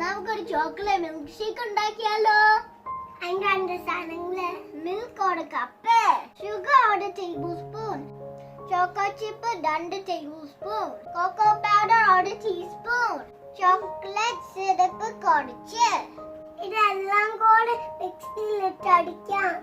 നമുക്കൊരു chocolate milk shake ഉണ്ടാക്കിയാലോ? അതിന്റെ 2 സാധനങ്ങള്: milk 1 cup, sugar 1 tablespoon, choco chip 2 tablespoon, cocoa powder 1 teaspoon, chocolate syrup കുറച്ച്. ഇതെല്ലാം കൂടെ മിക്സിയിലിട്ട് അടിക്കാം.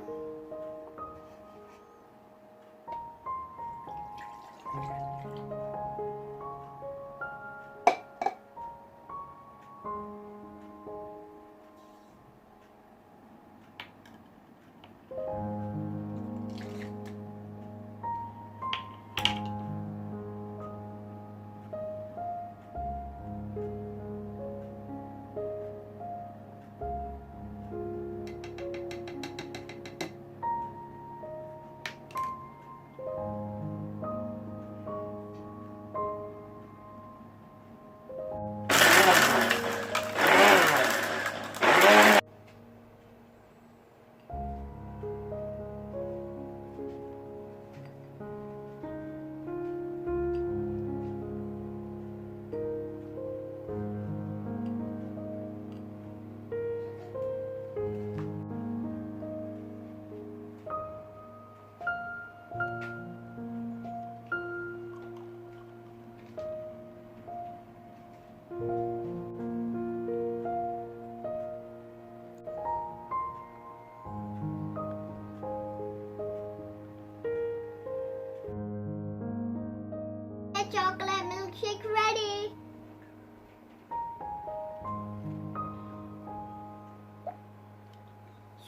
Chocolate milkshake ready.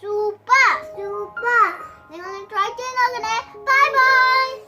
Super. നിങ്ങൾ try ചെയ്ത് നോക്കണേ. Bye bye.